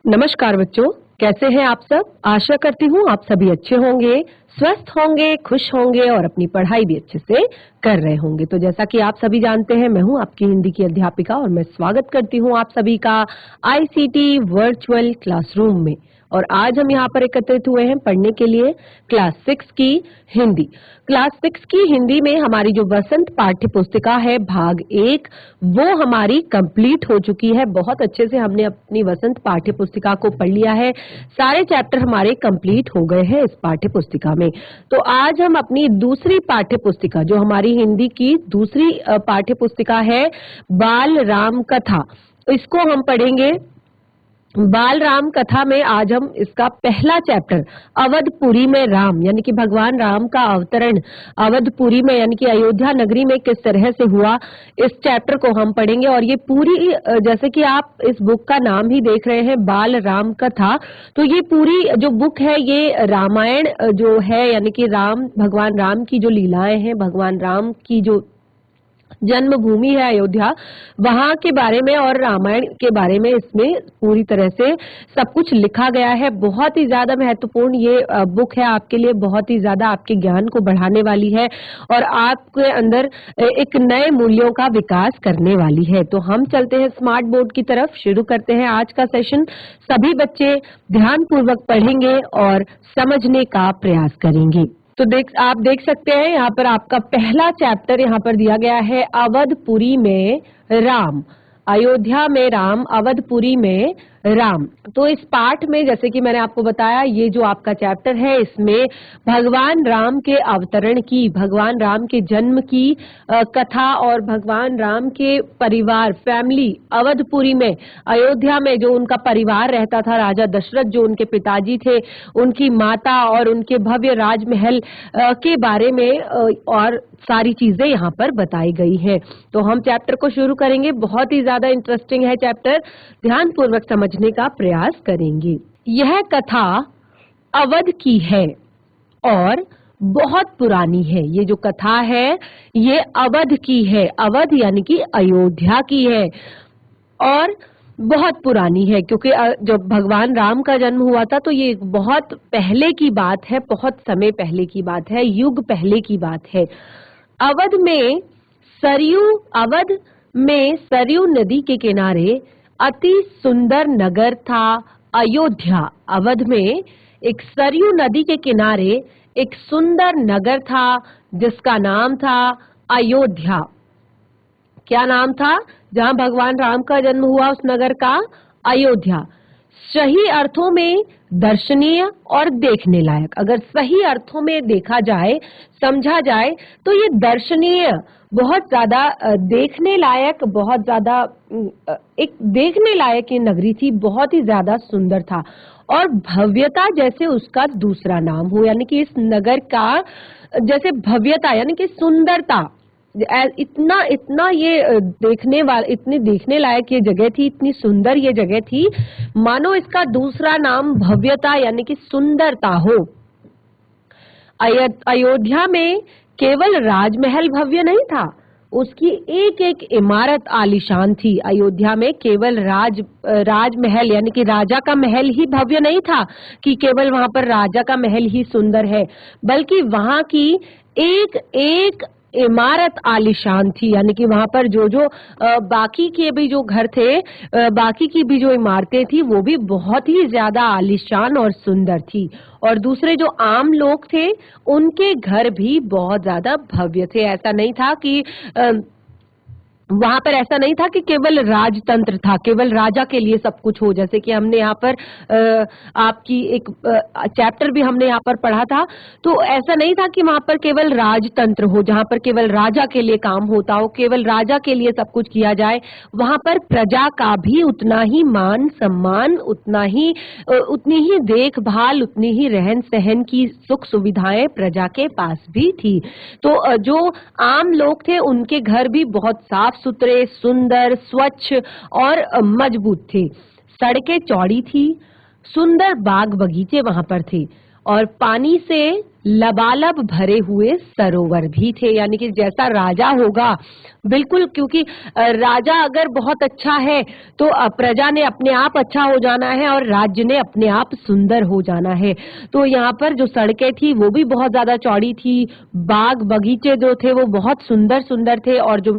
नमस्कार बच्चों, कैसे हैं आप सब। आशा करती हूँ आप सभी अच्छे होंगे, स्वस्थ होंगे, खुश होंगे और अपनी पढ़ाई भी अच्छे से कर रहे होंगे। तो जैसा कि आप सभी जानते हैं, मैं हूँ आपकी हिंदी की अध्यापिका और मैं स्वागत करती हूँ आप सभी का आईसीटी वर्चुअल क्लासरूम में। और आज हम यहाँ पर एकत्रित हुए हैं पढ़ने के लिए क्लास 6 की हिंदी। क्लास 6 की हिंदी में हमारी जो वसंत पाठ्य पुस्तिका है भाग 1 वो हमारी कंप्लीट हो चुकी है। बहुत अच्छे से हमने अपनी वसंत पाठ्य पुस्तिका को पढ़ लिया है। सारे चैप्टर हमारे कंप्लीट हो गए हैं इस पाठ्य पुस्तिका में। तो आज हम अपनी दूसरी पाठ्य पुस्तिका, जो हमारी हिंदी की दूसरी पाठ्य पुस्तिका है बाल राम कथा, इसको हम पढ़ेंगे। बाल राम कथा में आज हम इसका पहला चैप्टर अवधपुरी में राम यानी कि भगवान राम का अवतरण अवधपुरी में यानी कि अयोध्या नगरी में किस तरह से हुआ, इस चैप्टर को हम पढ़ेंगे। और ये पूरी, जैसे कि आप इस बुक का नाम ही देख रहे हैं बाल राम कथा, तो ये पूरी जो बुक है ये रामायण जो है यानी कि भगवान राम की जो लीलाएं हैं, भगवान राम की जो जन्मभूमि है अयोध्या, वहां के बारे में और रामायण के बारे में इसमें पूरी तरह से सब कुछ लिखा गया है। बहुत ही ज्यादा महत्वपूर्ण ये बुक है आपके लिए, बहुत ही ज्यादा आपके ज्ञान को बढ़ाने वाली है और आपके अंदर एक नए मूल्यों का विकास करने वाली है। तो हम चलते हैं स्मार्ट बोर्ड की तरफ, शुरू करते हैं आज का सेशन। सभी बच्चे ध्यान पूर्वक पढ़ेंगे और समझने का प्रयास करेंगे। तो आप देख सकते हैं यहाँ पर आपका पहला चैप्टर यहाँ पर दिया गया है अवधपुरी में राम, अयोध्या में राम, अवधपुरी में राम। तो इस पाठ में जैसे कि मैंने आपको बताया, ये जो आपका चैप्टर है इसमें भगवान राम के अवतरण की, भगवान राम के जन्म की कथा और भगवान राम के परिवार, फैमिली, अवधपुरी में, अयोध्या में जो उनका परिवार रहता था, राजा दशरथ जो उनके पिताजी थे, उनकी माता और उनके भव्य राजमहल के बारे में और सारी चीजें यहाँ पर बताई गई है। तो हम चैप्टर को शुरू करेंगे। बहुत ही ज्यादा इंटरेस्टिंग है चैप्टर, ध्यान पूर्वक समझने का प्रयास करेंगे। यह कथा अवध की है और बहुत पुरानी है। ये जो कथा है ये अवध की है, अवध यानी कि अयोध्या की है और बहुत पुरानी है, क्योंकि जब भगवान राम का जन्म हुआ था तो ये बहुत पहले की बात है, बहुत समय पहले की बात है, युग पहले की बात है। अवध में सरयू नदी के किनारे अति सुंदर नगर था अयोध्या। अवध में एक सरयू नदी के किनारे एक सुंदर नगर था जिसका नाम था अयोध्या। क्या नाम था जहां भगवान राम का जन्म हुआ उस नगर का? अयोध्या। सही अर्थों में दर्शनीय और देखने लायक, अगर सही अर्थों में देखा जाए, समझा जाए तो ये दर्शनीय, बहुत ज्यादा देखने लायक, बहुत ज्यादा एक देखने लायक ये नगरी थी, बहुत ही ज्यादा सुंदर था। और भव्यता जैसे उसका दूसरा नाम हो, यानी कि इस नगर का जैसे भव्यता यानी कि सुंदरता, इतना ये इतनी देखने लायक ये जगह थी, इतनी सुंदर ये जगह थी, मानो इसका दूसरा नाम भव्यता यानी कि सुंदरता हो। अयोध्या में केवल राजमहल भव्य नहीं था, उसकी एक एक इमारत आलीशान थी। अयोध्या में केवल राजमहल यानी कि राजा का महल ही भव्य नहीं था कि केवल वहां पर राजा का महल ही सुंदर है, बल्कि वहां की एक एक इमारत आलीशान थी। यानी कि वहां पर जो बाकी के भी जो घर थे, बाकी की भी जो इमारतें थी वो भी बहुत ही ज्यादा आलीशान और सुंदर थी। और दूसरे जो आम लोग थे उनके घर भी बहुत ज्यादा भव्य थे। ऐसा नहीं था कि वहां पर ऐसा नहीं था कि केवल राजतंत्र था, केवल राजा के लिए सब कुछ हो, जैसे कि हमने यहाँ पर आपकी एक चैप्टर भी हमने यहाँ पर पढ़ा था। तो ऐसा नहीं था कि वहां पर केवल राजतंत्र हो, जहां पर केवल राजा के लिए काम होता हो, केवल राजा के लिए सब कुछ किया जाए। वहां पर प्रजा का भी उतना ही मान सम्मान, उतनी ही देखभाल, उतनी ही रहन सहन की सुख सुविधाएं प्रजा के पास भी थी। तो जो आम लोग थे उनके घर भी बहुत साफ सुथरे, सुंदर, स्वच्छ और मजबूत थे। सड़कें चौड़ी थी, सुंदर बाग बगीचे वहां पर थे और पानी से लबालब भरे हुए सरोवर भी थे। यानी कि जैसा राजा होगा, बिल्कुल, क्योंकि राजा अगर बहुत अच्छा है तो प्रजा ने अपने आप अच्छा हो जाना है और राज्य ने अपने आप सुंदर हो जाना है। तो यहाँ पर जो सड़कें थी वो भी बहुत ज्यादा चौड़ी थी, बाग बगीचे जो थे वो बहुत सुंदर सुंदर थे, और जो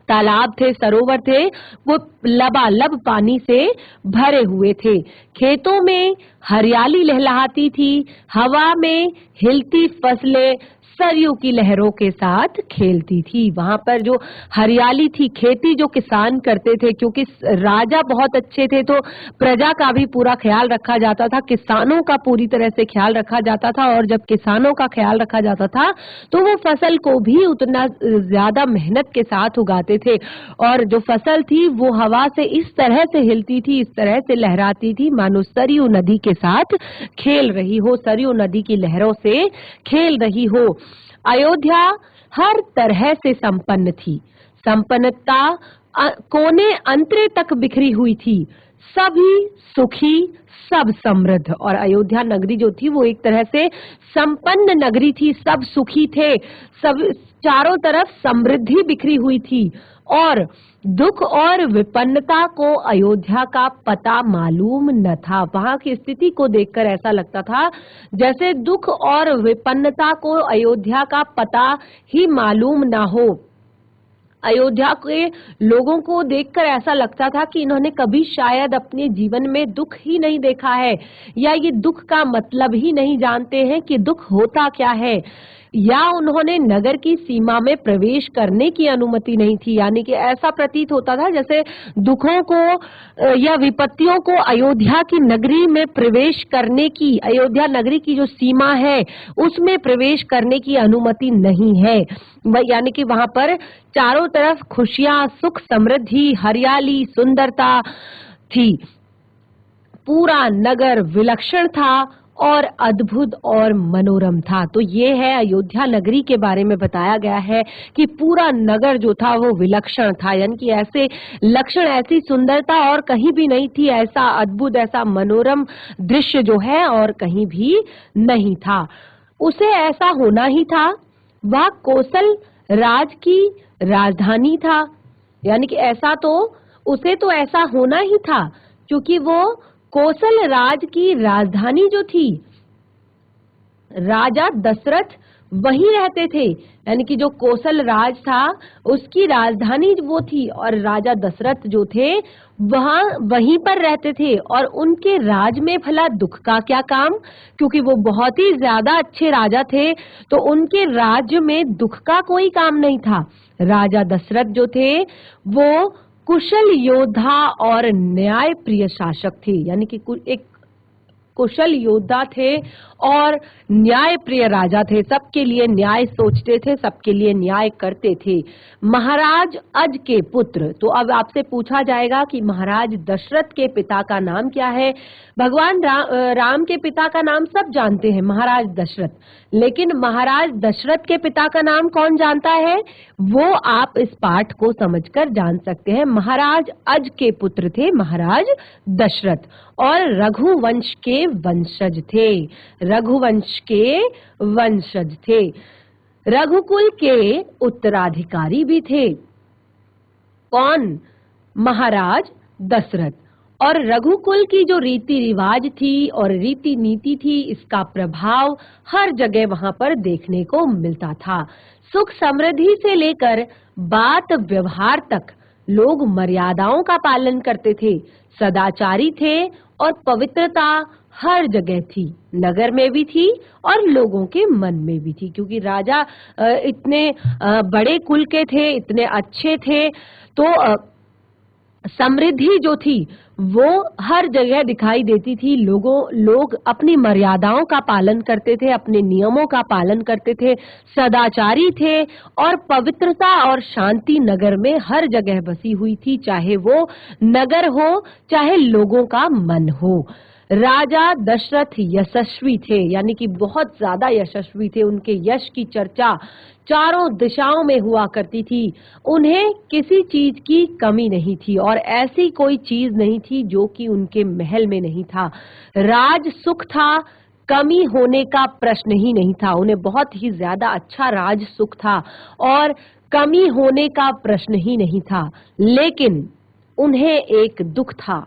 तालाब थे, सरोवर थे, वो लबालब पानी से भरे हुए थे। खेतों में हरियाली लहलहाती थी, हवा में हिलती फसलें सरयू की लहरों के साथ खेलती थी। वहां पर जो हरियाली थी, खेती जो किसान करते थे, क्योंकि राजा बहुत अच्छे थे तो प्रजा का भी पूरा ख्याल रखा जाता था, किसानों का पूरी तरह से ख्याल रखा जाता था, और जब किसानों का ख्याल रखा जाता था तो वो फसल को भी उतना ज्यादा मेहनत के साथ उगाते थे, और जो फसल थी वो हवा से इस तरह से हिलती थी, इस तरह से लहराती थी, मानो सरयू नदी के साथ खेल रही हो, सरयू नदी की लहरों से खेल रही हो। अयोध्या हर तरह से संपन्न थी, संपन्नता कोने अंतरे तक बिखरी हुई थी, सभी सुखी, सब समृद्ध। और अयोध्या नगरी जो थी वो एक तरह से संपन्न नगरी थी, सब सुखी थे, सब चारों तरफ समृद्धि बिखरी हुई थी, और दुख और विपन्नता को अयोध्या का पता मालूम न था। वहां की स्थिति को देखकर ऐसा लगता था जैसे दुख और विपन्नता को अयोध्या का पता ही मालूम ना हो। अयोध्या के लोगों को देखकर ऐसा लगता था कि इन्होंने कभी शायद अपने जीवन में दुख ही नहीं देखा है, या ये दुख का मतलब ही नहीं जानते हैं कि दुख होता क्या है, या उन्होंने नगर की सीमा में प्रवेश करने की अनुमति नहीं थी। यानी कि ऐसा प्रतीत होता था जैसे दुखों को या विपत्तियों को अयोध्या की नगरी में प्रवेश करने की, अयोध्या नगरी की जो सीमा है उसमें प्रवेश करने की अनुमति नहीं है। यानी कि वहां पर चारों तरफ खुशियां, सुख, समृद्धि, हरियाली, सुंदरता थी। पूरा नगर विलक्षण था और अद्भुत और मनोरम था। तो ये है अयोध्या नगरी के बारे में बताया गया है कि पूरा नगर जो था वो विलक्षण था, यानी कि ऐसे लक्षण, ऐसी सुंदरता और कहीं भी नहीं थी, ऐसा अद्भुत, ऐसा मनोरम दृश्य जो है और कहीं भी नहीं था। उसे ऐसा होना ही था, वह कोसल राज की राजधानी था। यानी कि ऐसा तो उसे तो ऐसा होना ही था, क्योंकि वो कोसल राज की राजधानी जो थी, राजा दशरथ वहीं रहते थे। यानी कि जो कोसल राज था उसकी राजधानी वो थी, और राजा दशरथ जो थे वहीं पर रहते थे, और उनके राज में भला दुख का क्या काम, क्योंकि वो बहुत ही ज्यादा अच्छे राजा थे, तो उनके राज्य में दुख का कोई काम नहीं था। राजा दशरथ जो थे वो कुशल योद्धा और न्याय प्रिय शासक थे। यानी कि एक कुशल योद्धा थे और न्याय प्रिय राजा थे, सबके लिए न्याय सोचते थे, सबके लिए न्याय करते थे। महाराज अज के पुत्र, तो अब आपसे पूछा जाएगा कि महाराज दशरथ के पिता का नाम क्या है। भगवान राम के पिता का नाम सब जानते हैं, महाराज दशरथ, लेकिन महाराज दशरथ के पिता का नाम कौन जानता है, वो आप इस पाठ को समझकर जान सकते हैं। महाराज अज के पुत्र थे महाराज दशरथ, और रघुवंश के वंशज थे, रघुवंश के वंशज थे, रघुकुल के उत्तराधिकारी भी थे। कौन? महाराज दशरथ। और रघुकुल की जो रीति रिवाज थी और रीति नीति थी, इसका प्रभाव हर जगह वहां पर देखने को मिलता था। सुख समृद्धि से लेकर बात व्यवहार तक लोग मर्यादाओं का पालन करते थे, सदाचारी थे, और पवित्रता हर जगह थी, नगर में भी थी और लोगों के मन में भी थी, क्योंकि राजा इतने बड़े कुल के थे, इतने अच्छे थे, तो समृद्धि जो थी वो हर जगह दिखाई देती थी। लोग अपनी मर्यादाओं का पालन करते थे, अपने नियमों का पालन करते थे, सदाचारी थे, और पवित्रता और शांति नगर में हर जगह बसी हुई थी, चाहे वो नगर हो चाहे लोगों का मन हो। राजा दशरथ यशस्वी थे, यानी कि बहुत ज्यादा यशस्वी थे, उनके यश की चर्चा चारों दिशाओं में हुआ करती थी। उन्हें किसी चीज की कमी नहीं थी, और ऐसी कोई चीज नहीं थी जो कि उनके महल में नहीं था। राज सुख था, कमी होने का प्रश्न ही नहीं था। उन्हें बहुत ही ज्यादा अच्छा राज सुख था और कमी होने का प्रश्न ही नहीं था। लेकिन उन्हें एक दुख था,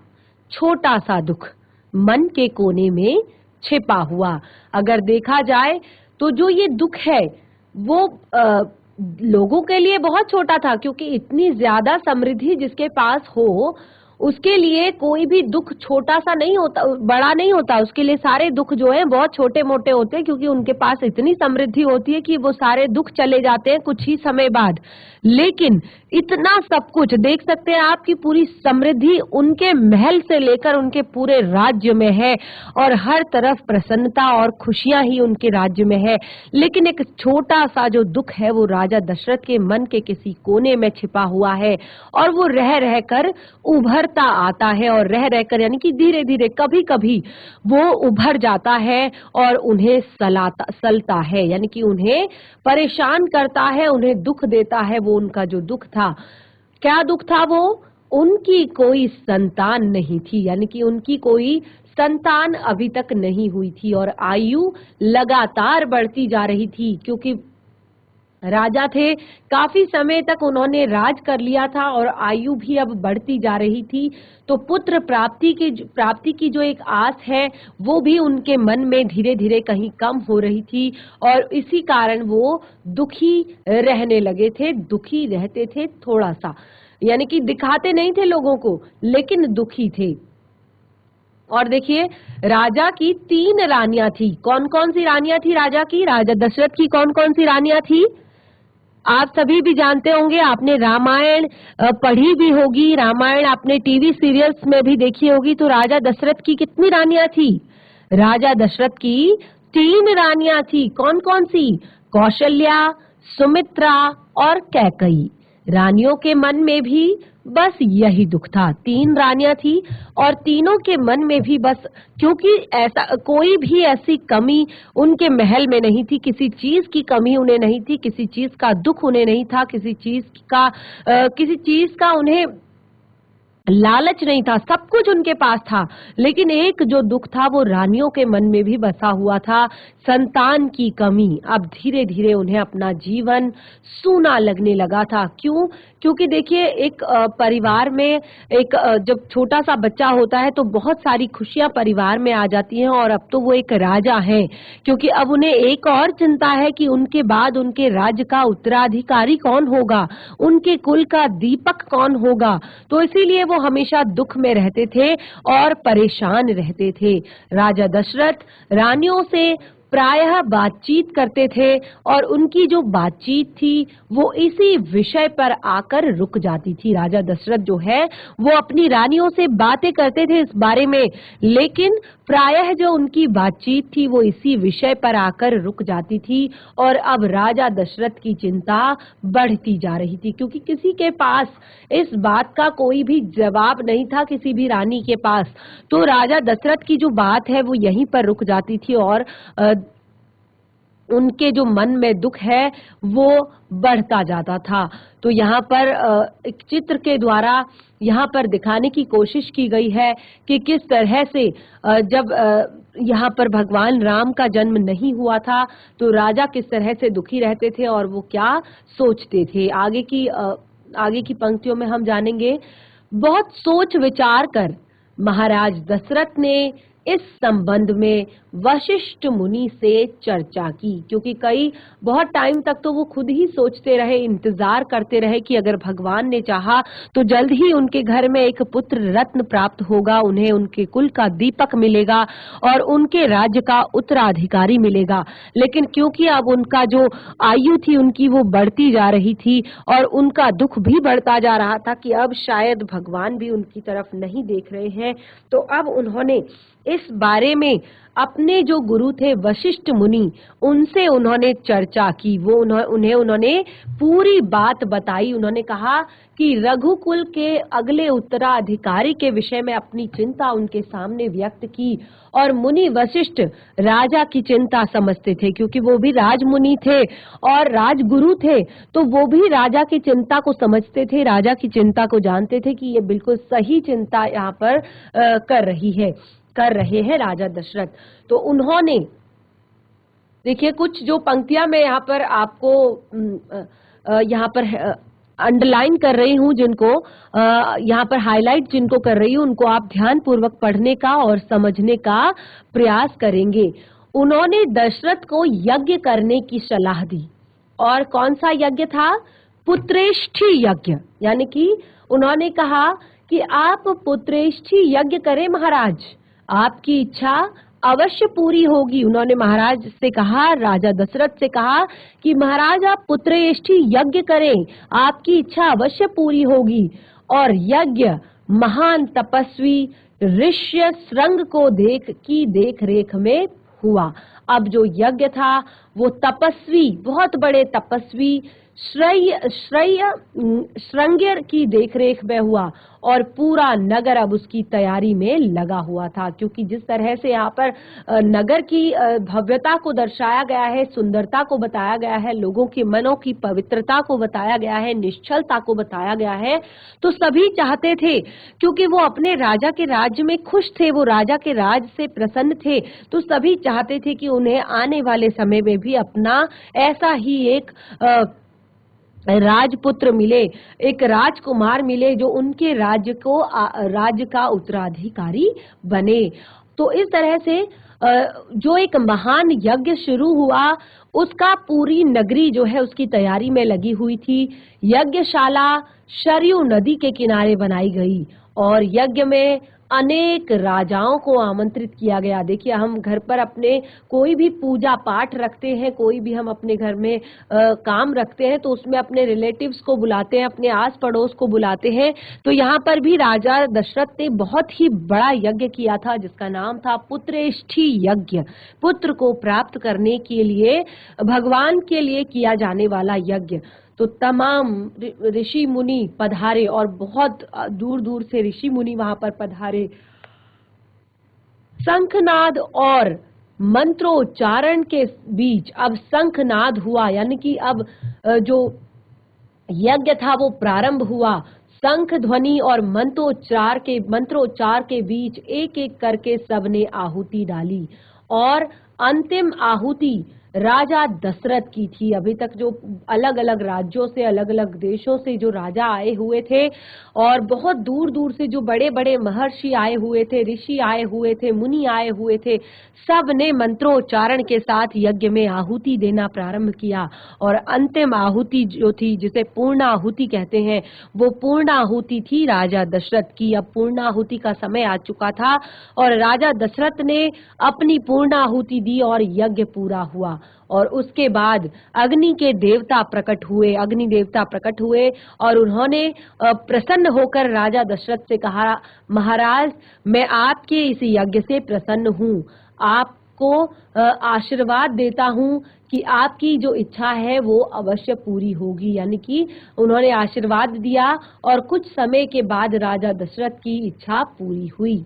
छोटा सा दुख, मन के कोने में छिपा हुआ। अगर देखा जाए तो जो ये दुख है वो लोगों के लिए बहुत छोटा था, क्योंकि इतनी ज्यादा समृद्धि जिसके पास हो उसके लिए कोई भी दुख छोटा सा नहीं होता, बड़ा नहीं होता। उसके लिए सारे दुख जो है बहुत छोटे मोटे होते हैं, क्योंकि उनके पास इतनी समृद्धि होती है कि वो सारे दुख चले जाते हैं कुछ ही समय बाद। लेकिन इतना सब कुछ देख सकते हैं आप कि पूरी समृद्धि उनके महल से लेकर उनके पूरे राज्य में है और हर तरफ प्रसन्नता और खुशियां ही उनके राज्य में है। लेकिन एक छोटा सा जो दुख है वो राजा दशरथ के मन के किसी कोने में छिपा हुआ है और वो रह रहकर उभरता आता है और रह रहकर यानी कि धीरे धीरे कभी कभी वो उभर जाता है और उन्हें सलता है, यानी कि उन्हें परेशान करता है, उन्हें दुख देता है। वो उनका जो दुख था, क्या दुख था वो? उनकी कोई संतान नहीं थी, यानी कि उनकी कोई संतान अभी तक नहीं हुई थी और आयु लगातार बढ़ती जा रही थी, क्योंकि राजा थे, काफी समय तक उन्होंने राज कर लिया था और आयु भी अब बढ़ती जा रही थी। तो पुत्र प्राप्ति की जो एक आस है वो भी उनके मन में धीरे धीरे कहीं कम हो रही थी और इसी कारण वो दुखी रहने लगे थे, दुखी रहते थे थोड़ा सा, यानी कि दिखाते नहीं थे लोगों को, लेकिन दुखी थे। और देखिए, राजा की 3 रानियां थी। कौन कौन सी रानियां थी राजा की? राजा दशरथ की कौन कौन सी रानियां थी? आप सभी भी जानते होंगे, आपने रामायण पढ़ी भी होगी, रामायण आपने टीवी सीरियल्स में भी देखी होगी। तो राजा दशरथ की कितनी रानियां थी? राजा दशरथ की 3 रानियां थी। कौन कौन सी? कौशल्या, सुमित्रा और कैकई। रानियों के मन में भी बस यही दुख था। 3 रानियां थी और तीनों के मन में भी बस, क्योंकि ऐसा कोई भी ऐसी कमी उनके महल में नहीं थी, किसी चीज की कमी उन्हें नहीं थी, किसी चीज का दुख उन्हें नहीं था, किसी चीज का उन्हें लालच नहीं था, सब कुछ उनके पास था। लेकिन एक जो दुख था वो रानियों के मन में भी बसा हुआ था, संतान की कमी। अब धीरे धीरे उन्हें अपना जीवन सूना लगने लगा था। क्यों? क्योंकि देखिए, एक परिवार में जब छोटा सा बच्चा होता है तो बहुत सारी खुशियां परिवार में आ जाती हैं और अब तो वो एक राजा हैं, क्योंकि अब उन्हें एक और चिंता है कि उनके बाद उनके राज्य का उत्तराधिकारी कौन होगा, उनके कुल का दीपक कौन होगा। तो इसीलिए वो हमेशा दुख में रहते थे और परेशान रहते थे। राजा दशरथ रानियों से प्रायः बातचीत करते थे और उनकी जो बातचीत थी वो इसी विषय पर आकर रुक जाती थी। राजा दशरथ जो है वो अपनी रानियों से बातें करते थे इस बारे में, लेकिन प्रायः जो उनकी बातचीत थी वो इसी विषय पर आकर रुक जाती थी और अब राजा दशरथ की चिंता बढ़ती जा रही थी, क्योंकि किसी के पास इस बात का कोई भी जवाब नहीं था, किसी भी रानी के पास। तो राजा दशरथ की जो बात है वो यहीं पर रुक जाती थी और उनके जो मन में दुख है वो बढ़ता जाता था। तो यहाँ पर एक चित्र के द्वारा यहाँ पर दिखाने की कोशिश की गई है कि किस तरह से जब यहाँ पर भगवान राम का जन्म नहीं हुआ था तो राजा किस तरह से दुखी रहते थे और वो क्या सोचते थे। आगे की पंक्तियों में हम जानेंगे। बहुत सोच विचार कर महाराज दशरथ ने इस संबंध में वशिष्ठ मुनि से चर्चा की, क्योंकि बहुत टाइम तक तो वो खुद ही सोचते रहे, इंतजार करते रहे कि अगर भगवान ने चाहा तो जल्द ही उनके घर में एक पुत्र रत्न प्राप्त होगा, उन्हें उनके कुल का दीपक मिलेगा और उनके राज्य का उत्तराधिकारी मिलेगा। लेकिन क्योंकि अब उनका जो आयु थी उनकी वो बढ़ती जा रही थी और उनका दुख भी बढ़ता जा रहा था कि अब शायद भगवान भी उनकी तरफ नहीं देख रहे हैं, तो अब उन्होंने इस बारे में अपने जो गुरु थे वशिष्ठ मुनि उनसे उन्होंने चर्चा की। उन्होंने पूरी बात बताई। उन्होंने कहा कि रघुकुल के अगले उत्तराधिकारी के विषय में अपनी चिंता उनके सामने व्यक्त की और मुनि वशिष्ठ राजा की चिंता समझते थे, क्योंकि वो भी राजमुनि थे और राजगुरु थे, तो वो भी राजा की चिंता को समझते थे, राजा की चिंता को जानते थे कि ये बिल्कुल सही चिंता यहाँ पर कर रही है। कर रहे हैं राजा दशरथ। तो उन्होंने, देखिए कुछ जो पंक्तियां मैं यहाँ पर आपको यहाँ पर अंडरलाइन कर रही हूँ, जिनको यहाँ पर हाईलाइट जिनको कर रही हूँ, उनको आप ध्यान पूर्वक पढ़ने का और समझने का प्रयास करेंगे। उन्होंने दशरथ को यज्ञ करने की सलाह दी। और कौन सा यज्ञ था? पुत्रेष्ठी यज्ञ। यानी कि उन्होंने कहा कि आप पुत्रेष्ठी यज्ञ करें महाराज, आपकी इच्छा अवश्य पूरी होगी। उन्होंने महाराज से कहा, राजा दशरथ से कहा कि महाराज आप पुत्रेष्ठी यज्ञ करें, आपकी इच्छा अवश्य पूरी होगी। और यज्ञ महान तपस्वी ऋष्य श्रृंग को देख रेख में हुआ। अब जो यज्ञ था वो तपस्वी, बहुत बड़े तपस्वी श्रृंग्यर की देखरेख में हुआ और पूरा नगर अब उसकी तैयारी में लगा हुआ था। क्योंकि जिस तरह से यहाँ पर नगर की भव्यता को दर्शाया गया है, सुंदरता को बताया गया है, लोगों के मनों की पवित्रता को बताया गया है, निश्चलता को बताया गया है, तो सभी चाहते थे, क्योंकि वो अपने राजा के राज्य में खुश थे, वो राजा के राज से प्रसन्न थे, तो सभी चाहते थे कि उन्हें आने वाले समय में भी अपना ऐसा ही एक राजपुत्र मिले, एक राजकुमार मिले जो उनके राज्य का उत्तराधिकारी बने। तो इस तरह से जो एक महान यज्ञ शुरू हुआ, उसका पूरी नगरी जो है उसकी तैयारी में लगी हुई थी। यज्ञशाला सरयू नदी के किनारे बनाई गई और यज्ञ में अनेक राजाओं को आमंत्रित किया गया। देखिए, हम घर पर अपने कोई भी पूजा पाठ रखते हैं, कोई भी हम अपने घर में काम रखते हैं, तो उसमें अपने रिलेटिव्स को बुलाते हैं, अपने आस पड़ोस को बुलाते हैं। तो यहाँ पर भी राजा दशरथ ने बहुत ही बड़ा यज्ञ किया था, जिसका नाम था पुत्रेष्ठी यज्ञ। पुत्र को प्राप्त करने के लिए, भगवान के लिए किया जाने वाला यज्ञ। तो तमाम ऋषि मुनि पधारे और बहुत दूर दूर से ऋषि मुनि वहां पर पधारे। शंखनाद और मंत्रोच्चारण के बीच अब शंखनाद हुआ, यानी कि अब जो यज्ञ था वो प्रारंभ हुआ। शंख ध्वनि और मंत्रोच्चार के बीच एक एक करके सबने आहुति डाली और अंतिम आहुति राजा दशरथ की थी। अभी तक जो अलग अलग राज्यों से, अलग अलग देशों से जो राजा आए हुए थे और बहुत दूर दूर से जो बड़े बड़े महर्षि आए हुए थे, ऋषि आए हुए थे, मुनि आए हुए थे, सब ने मंत्रोच्चारण के साथ यज्ञ में आहुति देना प्रारंभ किया। और अंतिम आहुति जो थी, जिसे पूर्ण आहुति कहते हैं, वो पूर्ण आहुति थी राजा दशरथ की। अब पूर्ण आहुति का समय आ चुका था और राजा दशरथ ने अपनी पूर्ण आहुति दी और यज्ञ पूरा हुआ। और उसके बाद अग्नि देवता प्रकट हुए और उन्होंने प्रसन्न होकर राजा दशरथ से कहा, महाराज मैं आपके इस यज्ञ से प्रसन्न हूँ, आपको आशीर्वाद देता हूँ कि आपकी जो इच्छा है वो अवश्य पूरी होगी। यानी कि उन्होंने आशीर्वाद दिया और कुछ समय के बाद राजा दशरथ की इच्छा पूरी हुई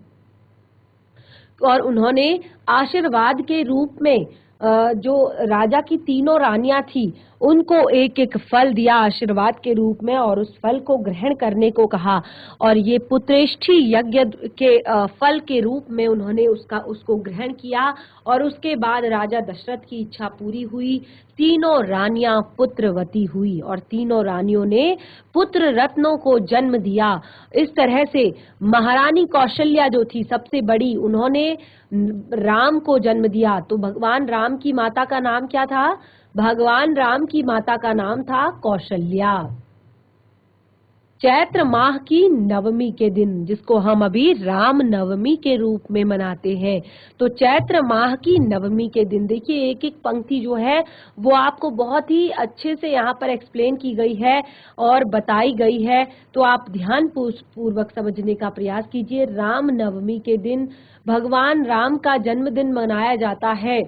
और उन्होंने आशीर्वाद के रूप में जो राजा की तीनों रानियां थी उनको एक एक फल दिया आशीर्वाद के रूप में और उस फल को ग्रहण करने को कहा। और ये पुत्रेष्ठी यज्ञ के फल के रूप में उन्होंने उसको ग्रहण किया और उसके बाद राजा दशरथ की इच्छा पूरी हुई। तीनों रानियां पुत्रवती हुई और तीनों रानियों ने पुत्र रत्नों को जन्म दिया। इस तरह से महारानी कौशल्या जो थी सबसे बड़ी, उन्होंने राम को जन्म दिया। तो भगवान राम की माता का नाम क्या था? भगवान राम की माता का नाम था कौशल्या। चैत्र माह की नवमी के दिन, जिसको हम अभी राम नवमी के रूप में मनाते हैं, तो चैत्र माह की नवमी के दिन देखिए एक एक पंक्ति जो है वो आपको बहुत ही अच्छे से यहाँ पर एक्सप्लेन की गई है और बताई गई है। तो आप ध्यान पूर्वक समझने का प्रयास कीजिए। राम नवमी के दिन भगवान राम का जन्मदिन मनाया जाता है।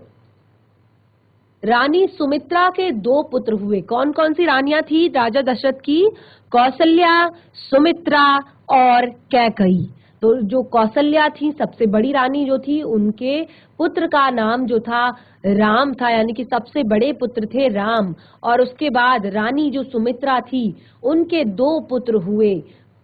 रानी सुमित्रा के 2 पुत्र हुए। कौन कौन सी रानियां थी राजा दशरथ की? कौशल्या, सुमित्रा और कैकई। तो जो कौशल्या थी सबसे बड़ी रानी जो थी, उनके पुत्र का नाम जो था राम था, यानी कि सबसे बड़े पुत्र थे राम। और उसके बाद रानी जो सुमित्रा थी उनके 2 पुत्र हुए।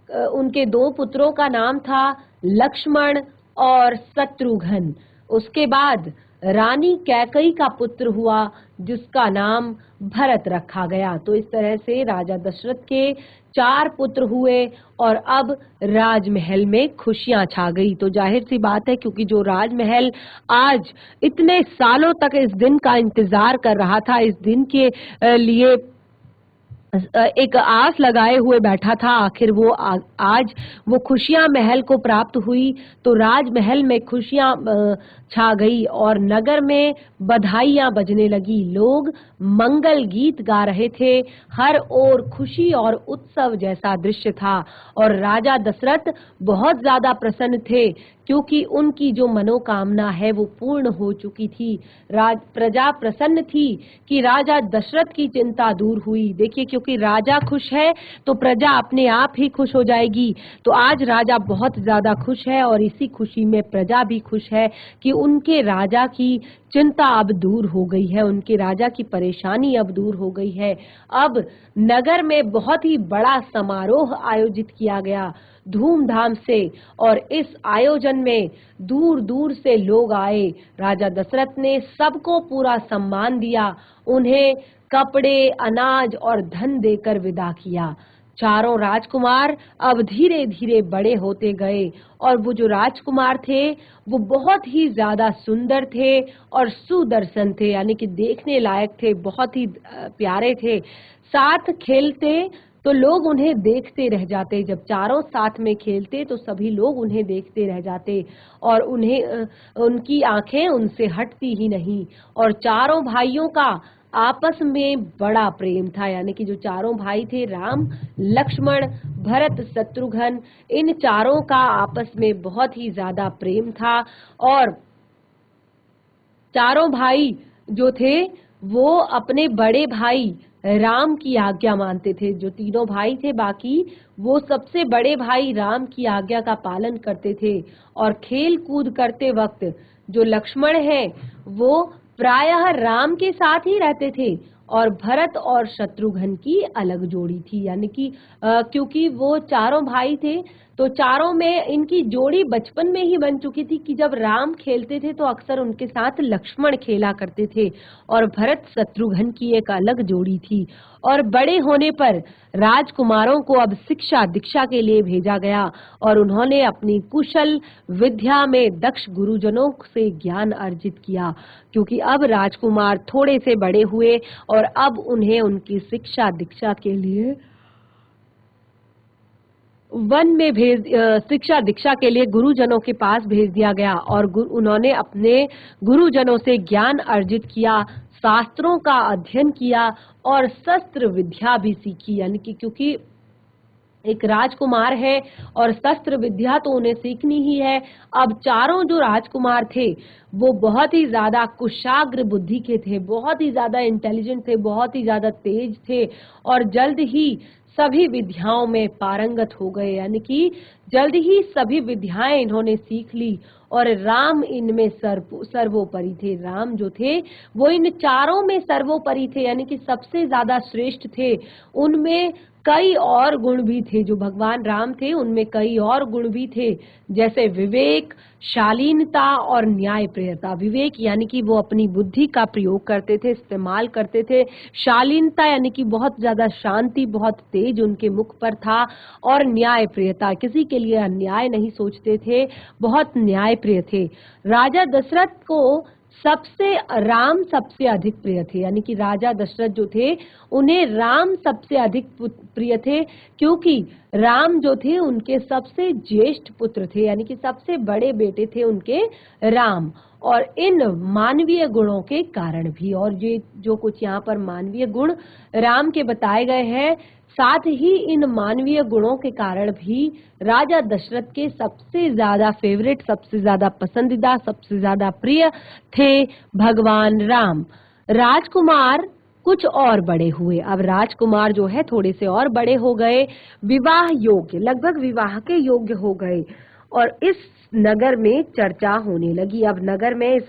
उनके 2 पुत्रों का नाम था लक्ष्मण और शत्रुघ्न। उसके बाद रानी कैकई का पुत्र हुआ जिसका नाम भरत रखा गया। तो इस तरह से राजा दशरथ के 4 पुत्र हुए और अब राजमहल में खुशियां छा गई। तो जाहिर सी बात है, क्योंकि जो राजमहल आज इतने सालों तक इस दिन का इंतजार कर रहा था, इस दिन के लिए एक आस लगाए हुए बैठा था, आखिर वो आज वो खुशियां महल को प्राप्त हुई। तो राजमहल में खुशियां छा गई और नगर में बधाइयां बजने लगी, लोग मंगल गीत गा रहे थे, हर ओर खुशी और उत्सव जैसा दृश्य था। और राजा दशरथ बहुत ज्यादा प्रसन्न थे क्योंकि उनकी जो मनोकामना है वो पूर्ण हो चुकी थी। प्रजा प्रसन्न थी कि राजा दशरथ की चिंता दूर हुई। देखिए, क्योंकि राजा खुश है तो प्रजा अपने आप ही खुश हो जाएगी। तो आज राजा बहुत ज्यादा खुश है और इसी खुशी में प्रजा भी खुश है कि उनके राजा की चिंता अब दूर हो गई है, उनके राजा की परेशानी अब दूर हो गई है। अब नगर में बहुत ही बड़ा समारोह आयोजित किया गया धूमधाम से, और इस आयोजन में दूर दूर से लोग आए। राजा दशरथ ने सबको पूरा सम्मान दिया, उन्हें कपड़े, अनाज और धन देकर विदा किया। चारों राजकुमार अब धीरे धीरे बड़े होते गए और वो जो राजकुमार थे वो बहुत ही ज्यादा सुंदर थे और सुदर्शन थे, यानी कि देखने लायक थे, बहुत ही प्यारे थे। साथ खेलते तो लोग उन्हें देखते रह जाते, जब चारों साथ में खेलते तो सभी लोग उन्हें देखते रह जाते और उन्हें उनकी आंखें उनसे हटती ही नहीं। और चारों भाइयों का आपस में बड़ा प्रेम था, यानी कि जो चारों भाई थे, राम, लक्ष्मण, भरत, शत्रुघ्न, इन चारों का आपस में बहुत ही ज्यादा प्रेम था। और चारों भाई जो थे वो अपने बड़े भाई राम की आज्ञा मानते थे। जो तीनों भाई थे बाकी, वो सबसे बड़े भाई राम की आज्ञा का पालन करते थे। और खेल कूद करते वक्त जो लक्ष्मण है वो प्रायः राम के साथ ही रहते थे और भरत और शत्रुघ्न की अलग जोड़ी थी, यानी कि क्योंकि वो चारों भाई थे तो चारों में इनकी जोड़ी बचपन में ही बन चुकी थी कि जब राम खेलते थे तो अक्सर उनके साथ लक्ष्मण खेला करते थे और भरत शत्रुघ्न की एक अलग जोड़ी थी। और बड़े होने पर राजकुमारों को अब शिक्षा दीक्षा के लिए भेजा गया और उन्होंने अपनी कुशल विद्या में दक्ष गुरुजनों से ज्ञान अर्जित किया, क्योंकि अब राजकुमार थोड़े से बड़े हुए और अब उन्हें उनकी शिक्षा दीक्षा के लिए वन में शिक्षा दीक्षा के लिए गुरुजनों के पास भेज दिया गया और उन्होंने अपने गुरुजनों से ज्ञान अर्जित किया, शास्त्रों का अध्ययन किया और शस्त्र विद्या भी सीखी, यानी कि क्योंकि एक राजकुमार है और शस्त्र विद्या तो उन्हें सीखनी ही है। अब चारों जो राजकुमार थे वो बहुत ही ज्यादा कुशाग्र बुद्धि के थे, बहुत ही ज्यादा इंटेलिजेंट थे, बहुत ही ज्यादा तेज थे और जल्द ही सभी विद्याओं में पारंगत हो गए, यानी कि जल्द ही सभी विद्याएं इन्होंने सीख ली और राम इनमें सर्वोपरि थे। राम जो थे वो इन चारों में सर्वोपरि थे, यानी कि सबसे ज्यादा श्रेष्ठ थे। उनमें कई और गुण भी थे, जो भगवान राम थे उनमें कई और गुण भी थे, जैसे विवेक, शालीनता और न्यायप्रियता। विवेक यानी कि वो अपनी बुद्धि का प्रयोग करते थे, इस्तेमाल करते थे। शालीनता यानी कि बहुत ज्यादा शांति, बहुत तेज उनके मुख पर था। और न्यायप्रियता, किसी के लिए अन्याय नहीं सोचते थे, बहुत न्यायप्रिय थे। राजा दशरथ को राम सबसे अधिक प्रिय थे, यानी कि राजा दशरथ जो थे उन्हें राम सबसे अधिक प्रिय थे, क्योंकि राम जो थे उनके सबसे ज्येष्ठ पुत्र थे, यानी कि सबसे बड़े बेटे थे उनके राम। और इन मानवीय गुणों के कारण भी, और ये जो कुछ यहाँ पर मानवीय गुण राम के बताए गए हैं, साथ ही इन मानवीय गुणों के कारण भी राजा दशरथ के सबसे ज्यादा फेवरेट, सबसे ज्यादा पसंदीदा, सबसे ज्यादा प्रिय थे भगवान राम। राजकुमार कुछ और बड़े हुए, अब राजकुमार जो है थोड़े से और बड़े हो गए, विवाह योग्य, लगभग विवाह के योग्य हो गए और इस नगर में चर्चा होने लगी। अब नगर में इस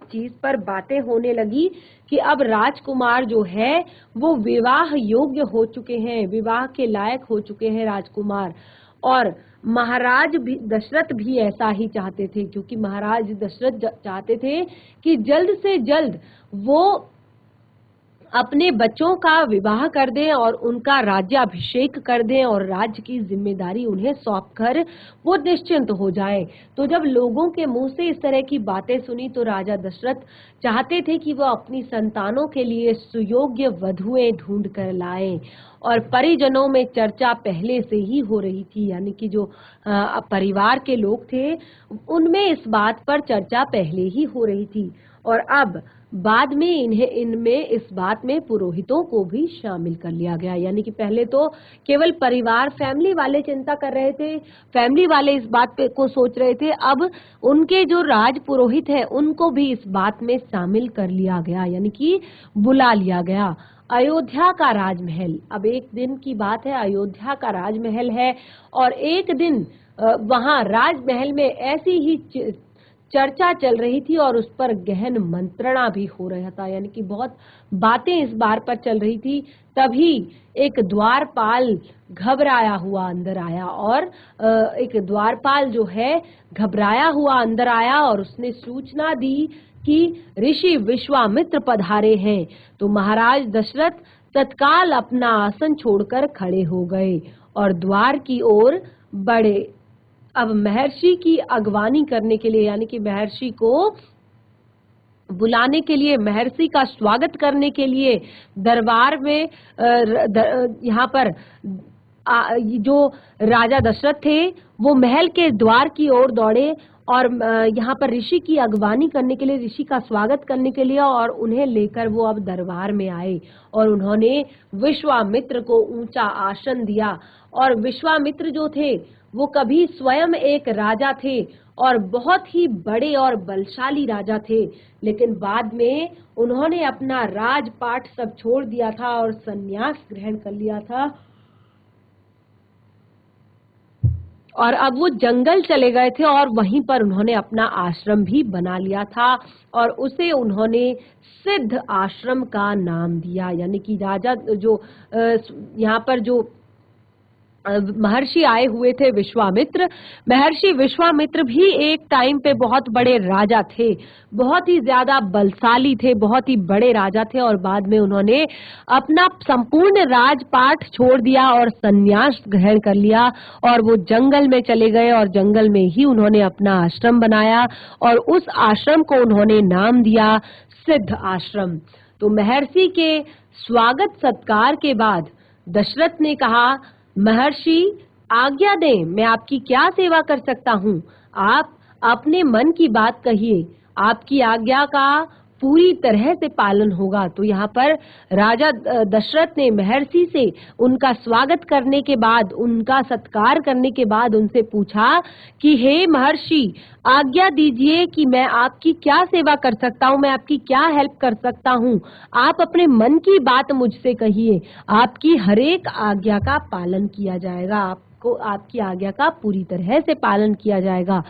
चीज पर बातें होने लगी कि अब राजकुमार जो है वो विवाह योग्य हो चुके हैं, विवाह के लायक हो चुके हैं राजकुमार। और महाराज भी दशरथ भी ऐसा ही चाहते थे, क्योंकि महाराज दशरथ चाहते थे कि जल्द से जल्द वो अपने बच्चों का विवाह कर दें और उनका राज्याभिषेक कर दें और राज्य की जिम्मेदारी उन्हें सौंपकर वो निश्चिंत हो जाएं। तो जब लोगों के मुंह से इस तरह की बातें सुनी तो राजा दशरथ चाहते थे कि वो अपनी संतानों के लिए सुयोग्य वधुएं ढूंढ कर लाएं। और परिजनों में चर्चा पहले से ही हो रही थी, यानी कि जो परिवार के लोग थे उनमें इस बात पर चर्चा पहले ही हो रही थी। और अब बाद में इनमें इस बात में पुरोहितों को भी शामिल कर लिया गया, यानी कि पहले तो केवल परिवार फैमिली वाले चिंता कर रहे थे, फैमिली वाले इस बात पे को सोच रहे थे, अब उनके जो राज पुरोहित है उनको भी इस बात में शामिल कर लिया गया, यानी कि बुला लिया गया। अयोध्या का राजमहल, अब एक दिन की बात है, अयोध्या का राजमहल है और एक दिन वहां राजमहल में ऐसी ही चर्चा चल रही थी और उस पर गहन मंत्रणा भी हो रहा था, यानी कि बहुत बातें इस बार पर चल रही थी। तभी एक द्वारपाल घबराया हुआ अंदर आया और एक द्वारपाल जो है घबराया हुआ अंदर आया और उसने सूचना दी कि ऋषि विश्वामित्र पधारे हैं। तो महाराज दशरथ तत्काल अपना आसन छोड़कर खड़े हो गए और द्वार की ओर बढ़े। अब महर्षि की अगवानी करने के लिए, यानी कि महर्षि को बुलाने के लिए, महर्षि का स्वागत करने के लिए दरबार में यहाँ पर जो राजा दशरथ थे वो महल के द्वार की ओर दौड़े और यहाँ पर ऋषि की अगवानी करने के लिए, ऋषि का स्वागत करने के लिए, और उन्हें लेकर वो अब दरबार में आए और उन्होंने विश्वामित्र को ऊंचा आसन दिया। और विश्वामित्र जो थे वो कभी स्वयं एक राजा थे और बहुत ही बड़े और बलशाली राजा थे, लेकिन बाद में उन्होंने अपना राजपाट सब छोड़ दिया था और संन्यास ग्रहण कर लिया था और अब वो जंगल चले गए थे और वहीं पर उन्होंने अपना आश्रम भी बना लिया था और उसे उन्होंने सिद्ध आश्रम का नाम दिया। यानी कि राजा जो यहाँ पर जो महर्षि आए हुए थे विश्वामित्र, महर्षि विश्वामित्र भी एक टाइम पे बहुत बड़े राजा थे, बहुत ही ज्यादा बलशाली थे, बहुत ही बड़े राजा थे और बाद में उन्होंने अपना संपूर्ण राजपाट छोड़ दिया और संन्यास ग्रहण कर लिया और वो जंगल में चले गए और जंगल में ही उन्होंने अपना आश्रम बनाया और उस आश्रम को उन्होंने नाम दिया सिद्ध आश्रम। तो महर्षि के स्वागत सत्कार के बाद दशरथ ने कहा, महर्षि आज्ञा दें, मैं आपकी क्या सेवा कर सकता हूँ? आप अपने मन की बात कहिए, आपकी आज्ञा का पूरी तरह से पालन होगा। तो यहाँ पर राजा दशरथ ने महर्षि से उनका स्वागत करने के बाद, उनका सत्कार करने के बाद उनसे पूछा कि हे महर्षि, आज्ञा दीजिए कि मैं आपकी क्या सेवा कर सकता हूँ, मैं आपकी क्या हेल्प कर सकता हूँ। आप अपने मन की बात मुझसे कहिए, आपकी हर एक आज्ञा का पालन किया जाएगा, आपको आपकी आज्ञा का पूरी तरह से पालन किया जाएगा।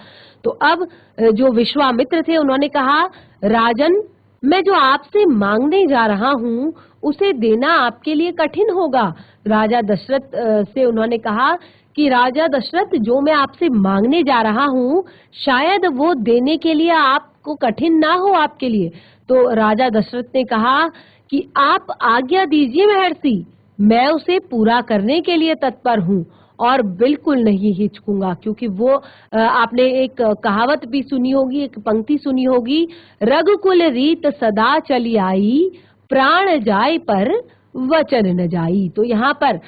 तो अब जो विश्वामित्र थे उन्होंने कहा, राजन, मैं जो आपसे मांगने जा रहा हूँ उसे देना आपके लिए कठिन होगा। राजा दशरथ से उन्होंने कहा कि राजा दशरथ, जो मैं आपसे मांगने जा रहा हूँ शायद वो देने के लिए आपको कठिन ना हो आपके लिए। तो राजा दशरथ ने कहा कि आप आज्ञा दीजिए महर्षि, मैं उसे पूरा करने के लिए तत्पर हूँ और बिल्कुल नहीं हिचकूंगा, क्योंकि वो आपने एक कहावत भी सुनी होगी, एक पंक्ति सुनी होगी, रघुकुल रीत सदा चली आई, प्राण जाए पर वचन न जाई। तो यहाँ पर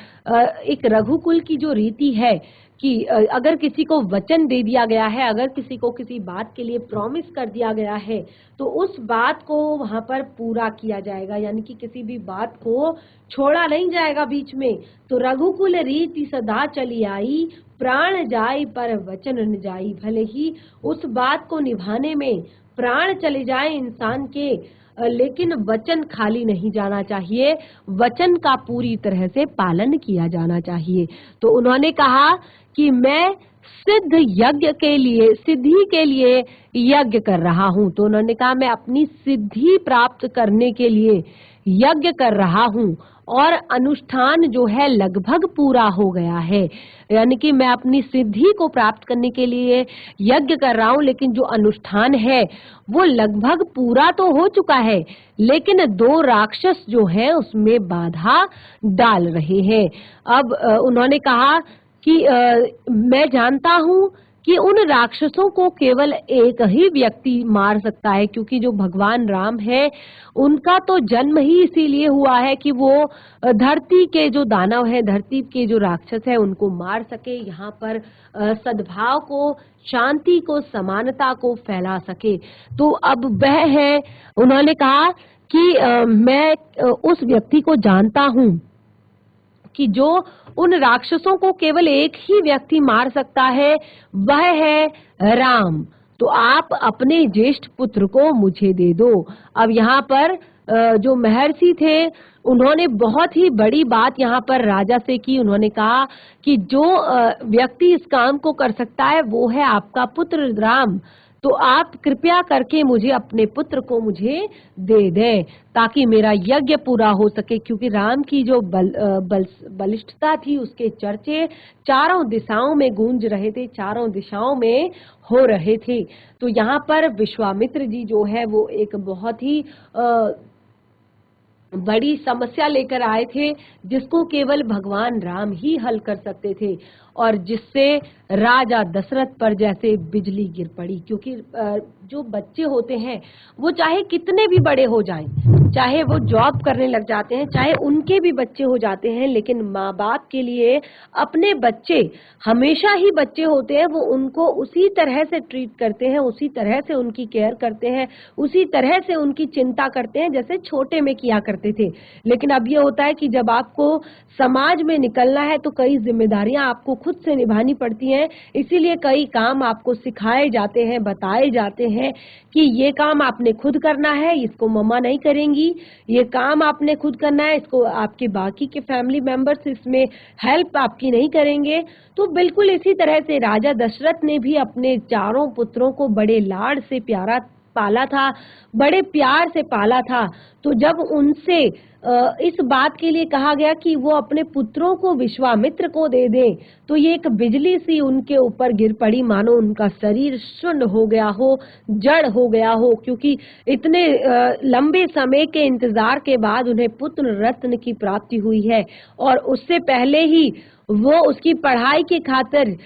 एक रघुकुल की जो रीति है कि अगर किसी को वचन दे दिया गया है, अगर किसी को किसी बात के लिए प्रॉमिस कर दिया गया है तो उस बात को वहां पर पूरा किया जाएगा, यानी कि किसी भी बात को छोड़ा नहीं जाएगा बीच में। तो रघुकुल रीति सदा चली आई, प्राण जाई पर वचन न जाई। भले ही उस बात को निभाने में प्राण चले जाए इंसान के, लेकिन वचन खाली नहीं जाना चाहिए, वचन का पूरी तरह से पालन किया जाना चाहिए। तो उन्होंने कहा कि मैं सिद्ध यज्ञ के लिए, सिद्धि के लिए यज्ञ कर रहा हूँ। तो उन्होंने कहा मैं अपनी सिद्धि प्राप्त करने के लिए यज्ञ कर रहा हूँ और अनुष्ठान जो है लगभग पूरा हो गया है। यानी कि मैं अपनी सिद्धि को प्राप्त करने के लिए यज्ञ कर रहा हूँ, लेकिन जो अनुष्ठान है वो लगभग पूरा तो हो चुका है, लेकिन 2 राक्षस जो हैं उसमें बाधा डाल रहे हैं। अब उन्होंने कहा कि मैं जानता हूँ कि उन राक्षसों को केवल एक ही व्यक्ति मार सकता है, क्योंकि जो भगवान राम है उनका तो जन्म ही इसीलिए हुआ है कि वो धरती के जो दानव है, धरती के जो राक्षस है उनको मार सके, यहाँ पर सद्भाव को, शांति को, समानता को फैला सके। तो अब वह है, उन्होंने कहा कि मैं उस व्यक्ति को जानता हूँ कि जो उन राक्षसों को केवल एक ही व्यक्ति मार सकता है, वह है राम। तो आप अपने ज्येष्ठ पुत्र को मुझे दे दो। अब यहाँ पर जो महर्षि थे उन्होंने बहुत ही बड़ी बात यहाँ पर राजा से की। उन्होंने कहा कि जो व्यक्ति इस काम को कर सकता है वो है आपका पुत्र राम, तो आप कृपया करके मुझे अपने पुत्र को मुझे दे दें ताकि मेरा यज्ञ पूरा हो सके, क्योंकि राम की जो बलिष्ठता थी उसके चर्चे चारों दिशाओं में गूंज रहे थे, चारों दिशाओं में हो रहे थे। तो यहाँ पर विश्वामित्र जी जो है वो एक बहुत ही बड़ी समस्या लेकर आए थे, जिसको केवल भगवान राम ही हल कर सकते थे, और जिससे राजा दशरथ पर जैसे बिजली गिर पड़ी। क्योंकि जो बच्चे होते हैं वो चाहे कितने भी बड़े हो जाएं, चाहे वो जॉब करने लग जाते हैं, चाहे उनके भी बच्चे हो जाते हैं, लेकिन माँ बाप के लिए अपने बच्चे हमेशा ही बच्चे होते हैं। वो उनको उसी तरह से ट्रीट करते हैं, उसी तरह से उनकी केयर करते हैं, उसी तरह से उनकी चिंता करते हैं जैसे छोटे में किया करते थे। लेकिन अब ये होता है कि जब आपको समाज में निकलना है तो कई जिम्मेदारियां आपको खुद से निभानी पड़ती हैं, इसीलिए कई काम आपको सिखाए जाते हैं, बताए जाते हैं कि ये काम आपने खुद करना है, इसको मम्मा नहीं करेंगी, ये काम आपने खुद करना है, इसको आपके बाकी के फैमिली मेंबर्स इसमें हेल्प आपकी नहीं करेंगे। तो बिल्कुल इसी तरह से राजा दशरथ ने भी अपने चारों पुत्रों को बड़े लाड से प्यारा पाला था, बड़े प्यार से पाला था। तो जब उनसे इस बात के लिए कहा गया कि वो अपने पुत्रों को विश्वामित्र को दे दें, तो ये एक बिजली सी उनके ऊपर गिर पड़ी, मानो उनका शरीर शून्य हो गया हो, जड़ हो गया हो, क्योंकि इतने लंबे समय के इंतजार के बाद उन्हें पुत्र रत्न की प्राप्ति हुई है, और उससे पहले ही वो उसकी पढ़ाई की खातिर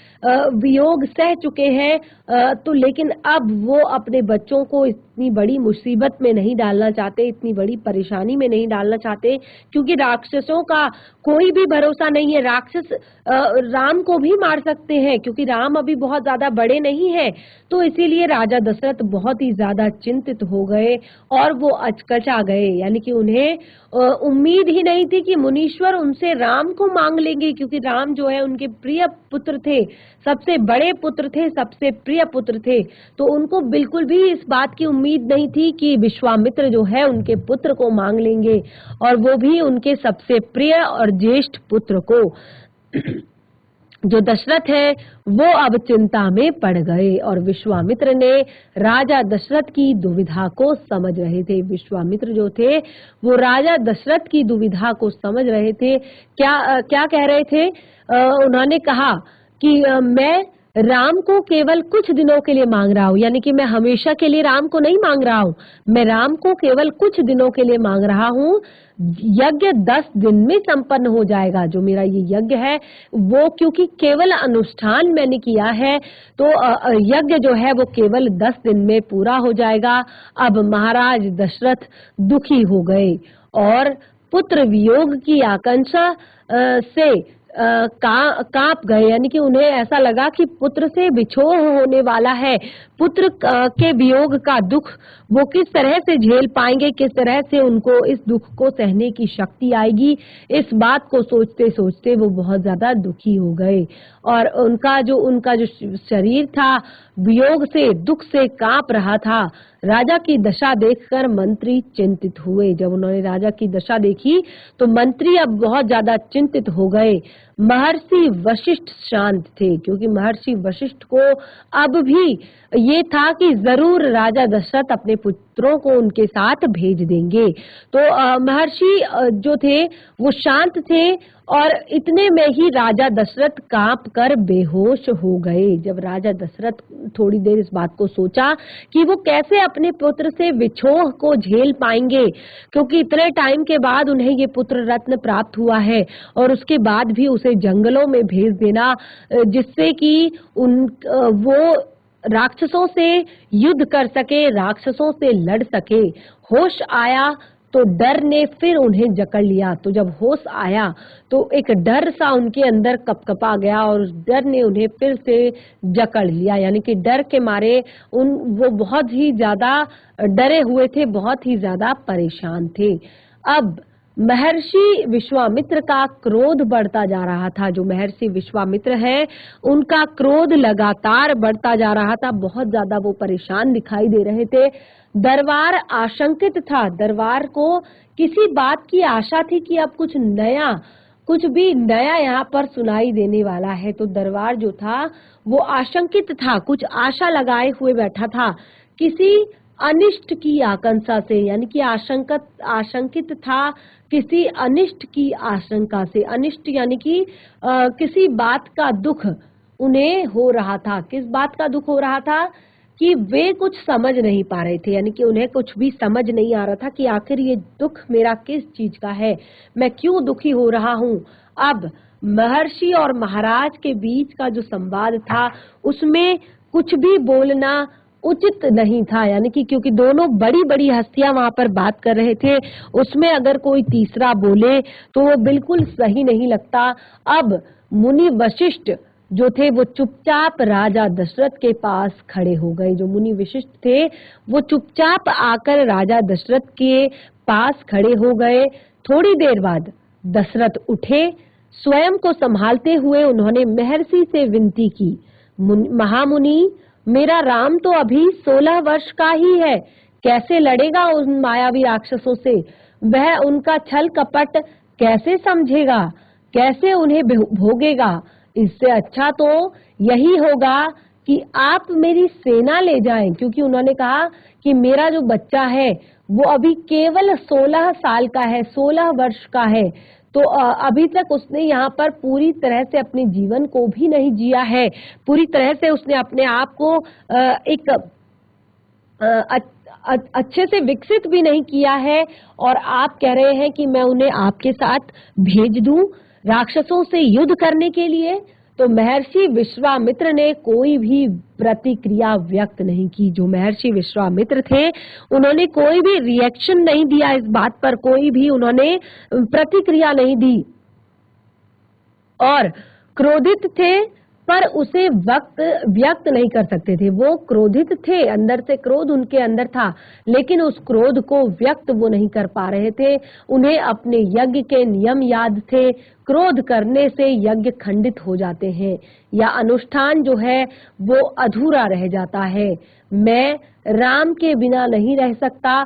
वियोग सह चुके हैं। तो लेकिन अब वो अपने बच्चों को इतनी बड़ी मुसीबत में नहीं डालना चाहते, इतनी बड़ी परेशानी में नहीं डालना चाहते, क्योंकि राक्षसों का कोई भी भरोसा नहीं है। राक्षस राम को भी मार सकते हैं, क्योंकि राम अभी बहुत ज्यादा बड़े नहीं हैं। तो इसीलिए राजा दशरथ बहुत ही ज्यादा चिंतित हो गए और वो अचकचा गए, यानी कि उन्हें उम्मीद ही नहीं थी कि मुनीश्वर उनसे राम को मांग लेंगे, क्योंकि राम जो है उनके प्रिय पुत्र थे, सबसे बड़े पुत्र थे, सबसे प्रिय पुत्र थे। तो उनको बिल्कुल भी इस बात की उम्मीद नहीं थी कि विश्वामित्र जो है उनके पुत्र को मांग लेंगे, और वो भी उनके सबसे प्रिय और ज्येष्ठ पुत्र को। जो दशरथ है वो अब चिंता में पड़ गए, और विश्वामित्र ने राजा दशरथ की दुविधा को समझ रहे थे। विश्वामित्र जो थे वो राजा दशरथ की दुविधा को समझ रहे थे। क्या कह रहे थे? उन्होंने कहा कि मैं राम को केवल कुछ दिनों के लिए मांग रहा हूँ, यानी कि मैं हमेशा के लिए राम को नहीं मांग रहा हूँ, मैं राम को केवल कुछ दिनों के लिए मांग रहा हूँ। यज्ञ 10 दिन में संपन्न हो जाएगा। जो मेरा ये यज्ञ है वो, क्योंकि केवल अनुष्ठान मैंने किया है, तो यज्ञ जो है वो केवल 10 दिन में पूरा हो जाएगा। अब महाराज दशरथ दुखी हो गए और पुत्र वियोग की आकांक्षा से कांप गए, यानी कि उन्हें ऐसा लगा कि पुत्र से बिछोह होने वाला है। पुत्र के वियोग का दुख वो किस तरह से झेल पाएंगे, किस तरह से उनको इस दुख को सहने की शक्ति आएगी, इस बात को सोचते सोचते वो बहुत ज्यादा दुखी हो गए। और उनका जो शरीर था वियोग से, दुख से कांप रहा था। राजा की दशा देखकर मंत्री चिंतित हुए। जब उन्होंने राजा की दशा देखी तो मंत्री अब बहुत ज्यादा चिंतित हो गए। महर्षि वशिष्ठ शांत थे, क्योंकि महर्षि वशिष्ठ को अब भी ये था कि जरूर राजा दशरथ अपने पुत्रों को उनके साथ भेज देंगे। तो महर्षि जो थे वो शांत थे, और इतने में ही राजा दशरथ कांप कर बेहोश हो गए। जब राजा दशरथ थोड़ी देर इस बात को सोचा कि वो कैसे अपने पुत्र से विछोह को झेल पाएंगे, क्योंकि इतने टाइम के बाद उन्हें ये पुत्र रत्न प्राप्त हुआ है, और उसके बाद भी उसे जंगलों में भेज देना जिससे कि वो राक्षसों से युद्ध कर सके, राक्षसों से लड़ सके। होश आया तो डर ने फिर उन्हें जकड़ लिया। तो जब होश आया तो एक डर सा उनके अंदर कपकपा गया, और उस डर ने उन्हें फिर से जकड़ लिया, यानी कि डर के मारे वो बहुत ही ज्यादा डरे हुए थे, बहुत ही ज्यादा परेशान थे। अब महर्षि विश्वामित्र का क्रोध बढ़ता जा रहा था। जो महर्षि विश्वामित्र हैं, उनका क्रोध लगातार बढ़ता जा रहा था, बहुत ज्यादा वो परेशान दिखाई दे रहे थे। दरबार आशंकित था, दरबार को किसी बात की आशा थी कि अब कुछ भी नया यहाँ पर सुनाई देने वाला है। तो दरबार जो था वो आशंकित था, कुछ आशा लगाए हुए बैठा था, किसी अनिष्ट की आकांक्षा से, यानी कि आशंकित था किसी अनिष्ट की आशंका से। अनिष्ट यानी कि किसी बात का दुख उन्हें हो रहा था। किस बात का दुख हो रहा था? कि वे कुछ समझ नहीं पा रहे थे, यानी कि उन्हें कुछ भी समझ नहीं आ रहा था कि आखिर ये दुख मेरा किस चीज का है, मैं क्यों दुखी हो रहा हूँ। अब महर्षि और महाराज के बीच का जो संवाद था उसमें कुछ भी बोलना उचित नहीं था, यानी कि क्योंकि दोनों बड़ी बड़ी हस्तियां वहां पर बात कर रहे थे, उसमें अगर कोई तीसरा बोले तो वो बिल्कुल सही नहीं लगता। अब मुनि वशिष्ठ जो थे वो चुपचाप राजा दशरथ के पास खड़े हो गए। जो मुनि वशिष्ठ थे वो चुपचाप आकर राजा दशरथ के पास खड़े हो गए। थोड़ी देर बाद दशरथ उठे, स्वयं को संभालते हुए उन्होंने महर्षि से विनती की, महामुनि, मेरा राम तो अभी 16 वर्ष का ही है, कैसे लड़ेगा उन मायावी राक्षसों से? वह उनका छल कपट कैसे समझेगा, कैसे उन्हें भोगेगा? इससे अच्छा तो यही होगा कि आप मेरी सेना ले जाएं, क्योंकि उन्होंने कहा कि मेरा जो बच्चा है वो अभी केवल 16 साल का है, 16 वर्ष का है। तो अभी तक उसने यहाँ पर पूरी तरह से अपने जीवन को भी नहीं जिया है, पूरी तरह से उसने अपने आप को एक अच्छे से विकसित भी नहीं किया है, और आप कह रहे हैं कि मैं उन्हें आपके साथ भेज दूं राक्षसों से युद्ध करने के लिए। तो महर्षि विश्वामित्र ने कोई भी प्रतिक्रिया व्यक्त नहीं की। जो महर्षि विश्वामित्र थे उन्होंने कोई भी रिएक्शन नहीं दिया, इस बात पर कोई भी उन्होंने प्रतिक्रिया नहीं दी, और क्रोधित थे पर उसे व्यक्त नहीं कर सकते थे। वो क्रोधित थे, अंदर से क्रोध उनके अंदर था, लेकिन उस क्रोध को व्यक्त वो नहीं कर पा रहे थे। उन्हें अपने यज्ञ के नियम याद थे, क्रोध करने से यज्ञ खंडित हो जाते हैं, या अनुष्ठान जो है वो अधूरा रह जाता है। मैं राम के बिना नहीं रह सकता।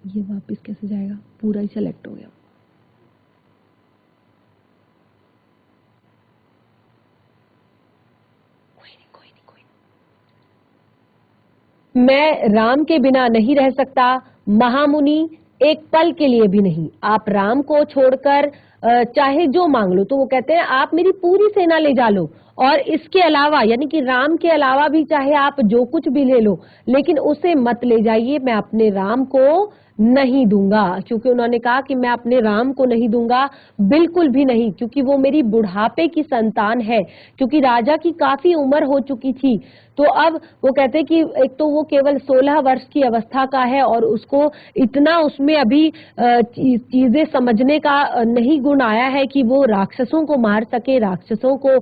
ये वापस कैसे जाएगा? पूरा ही सेलेक्ट हो गया। कोई नहीं। मैं राम के बिना नहीं रह सकता, महामुनि, एक पल के लिए भी नहीं। आप राम को छोड़कर चाहे जो मांग लो। तो वो कहते हैं आप मेरी पूरी सेना ले जा लो, और इसके अलावा यानी कि राम के अलावा भी चाहे आप जो कुछ भी ले लो, लेकिन उसे मत ले जाइए, मैं अपने राम को नहीं दूंगा। क्योंकि उन्होंने कहा कि मैं अपने राम को नहीं दूंगा, बिल्कुल भी नहीं, क्योंकि वो मेरी बुढ़ापे की संतान है, क्योंकि राजा की काफी उम्र हो चुकी थी। तो अब वो कहते हैं कि एक तो वो केवल 16 वर्ष की अवस्था का है, और उसको इतना उसमें अभी चीजें समझने का नहीं गुण आया है कि वो राक्षसों को मार सके, राक्षसों को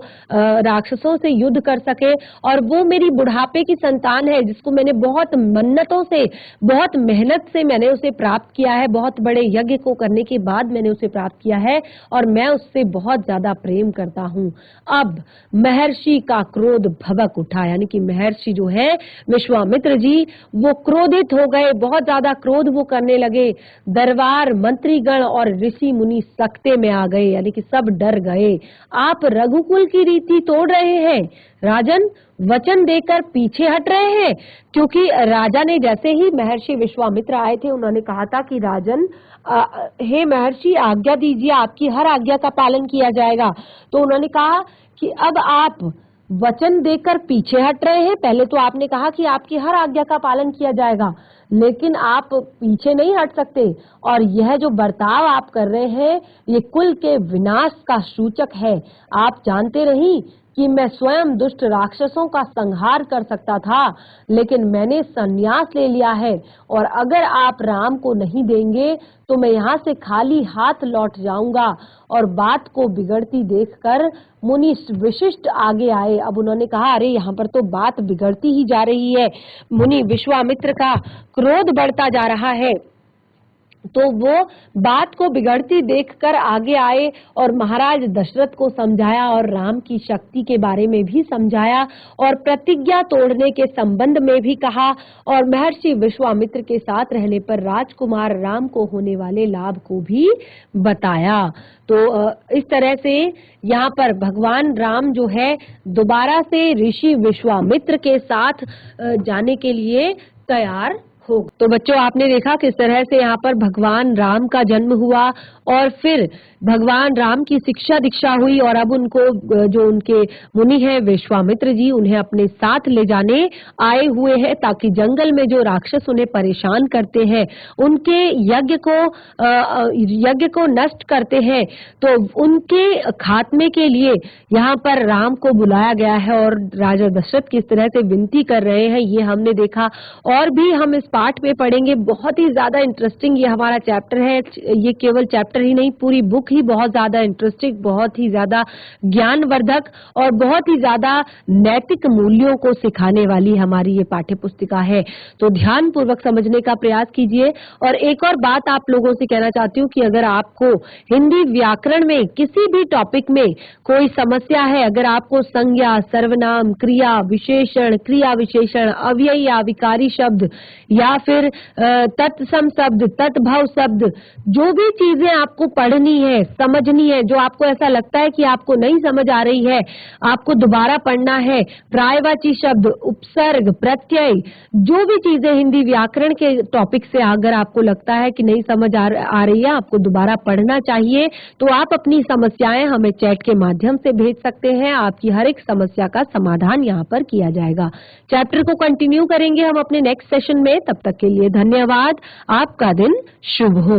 राक्षसों से युद्ध कर सके, और वो मेरी बुढ़ापे की संतान है जिसको मैंने बहुत मन्नतों से, बहुत मेहनत से मैंने उसे प्राप्त किया है, बहुत बड़े यज्ञ को करने के बाद मैंने उसे प्राप्त किया है, और मैं उससे बहुत ज्यादा प्रेम करता हूँ। अब महर्षि का क्रोध भभक उठा, यानी कि महर्षि जो है विश्वामित्र जी वो क्रोधित हो गए, बहुत ज्यादा क्रोध वो करने लगे। दरबार, मंत्रीगण और ऋषि मुनि सकते में आ गए, यानी कि सब डर गए। आप रघुकुल की रीति तोड़ रहे हैं राजन, वचन देकर पीछे हट रहे हैं। क्योंकि राजा ने जैसे ही महर्षि विश्वामित्र आए थे, उन्होंने कहा था कि राजन हे महर्षि आज्ञा दीजिए, आपकी हर आज्ञा का पालन किया जाएगा। तो उन्होंने कहा कि अब आप वचन देकर पीछे हट रहे हैं। पहले तो आपने कहा कि आपकी हर आज्ञा का पालन किया जाएगा, लेकिन आप पीछे नहीं हट सकते, और यह जो बर्ताव आप कर रहे हैं ये कुल के विनाश का सूचक है। आप जानते नहीं कि मैं स्वयं दुष्ट राक्षसों का संहार कर सकता था, लेकिन मैंने संन्यास ले लिया है, और अगर आप राम को नहीं देंगे तो मैं यहाँ से खाली हाथ लौट जाऊंगा। और बात को बिगड़ती देखकर मुनि विशिष्ट आगे आए। अब उन्होंने कहा अरे यहाँ पर तो बात बिगड़ती ही जा रही है, मुनि विश्वामित्र का क्रोध बढ़ता जा रहा है। तो वो बात को बिगड़ती देखकर आगे आए और महाराज दशरथ को समझाया, और राम की शक्ति के बारे में भी समझाया, और प्रतिज्ञा तोड़ने के संबंध में भी कहा, और महर्षि विश्वामित्र के साथ रहने पर राजकुमार राम को होने वाले लाभ को भी बताया। तो इस तरह से यहाँ पर भगवान राम जो है दोबारा से ऋषि विश्वामित्र के साथ जाने के लिए तैयार हो। तो बच्चों आपने देखा किस तरह से यहाँ पर भगवान राम का जन्म हुआ, और फिर भगवान राम की शिक्षा दीक्षा हुई, और अब उनको जो उनके मुनि हैं विश्वामित्र जी उन्हें अपने साथ ले जाने आए हुए हैं, ताकि जंगल में जो राक्षस उन्हें परेशान करते हैं, उनके यज्ञ को नष्ट करते हैं, तो उनके खात्मे के लिए यहाँ पर राम को बुलाया गया है। और राजा दशरथ किस तरह से विनती कर रहे हैं ये हमने देखा, और भी हम इस पाठ में पढ़ेंगे। बहुत ही ज्यादा इंटरेस्टिंग ये हमारा चैप्टर है। ये केवल चैप्टर ही नहीं, पूरी बुक ही बहुत ज्यादा इंटरेस्टिंग, बहुत ही ज्यादा ज्ञानवर्धक और बहुत ही ज्यादा नैतिक मूल्यों को सिखाने वाली हमारी ये पाठ्य पुस्तिका है। तो ध्यान पूर्वक समझने का प्रयास कीजिए। और एक और बात आप लोगों से कहना चाहती हूँ कि अगर आपको हिंदी व्याकरण में किसी भी टॉपिक में कोई समस्या है, अगर आपको संज्ञा, सर्वनाम, क्रिया विशेषण, क्रिया विशेषण, अव्ययी या विकारी शब्द, या फिर तत्सम शब्द, तत्भव शब्द, जो भी चीजें आपको पढ़नी है, समझनी है, जो आपको ऐसा लगता है कि आपको नहीं समझ आ रही है, आपको दोबारा पढ़ना है, प्रायवाची शब्द, उपसर्ग, प्रत्यय, जो भी चीजें हिंदी व्याकरण के टॉपिक से अगर आपको लगता है कि नहीं समझ आ रही है, आपको दोबारा पढ़ना चाहिए, तो आप अपनी समस्याएं हमें चैट के माध्यम से भेज सकते हैं। आपकी हर एक समस्या का समाधान यहाँ पर किया जाएगा। चैप्टर को कंटिन्यू करेंगे हम अपने नेक्स्ट सेशन में। तब तक के लिए धन्यवाद। आपका दिन शुभ हो।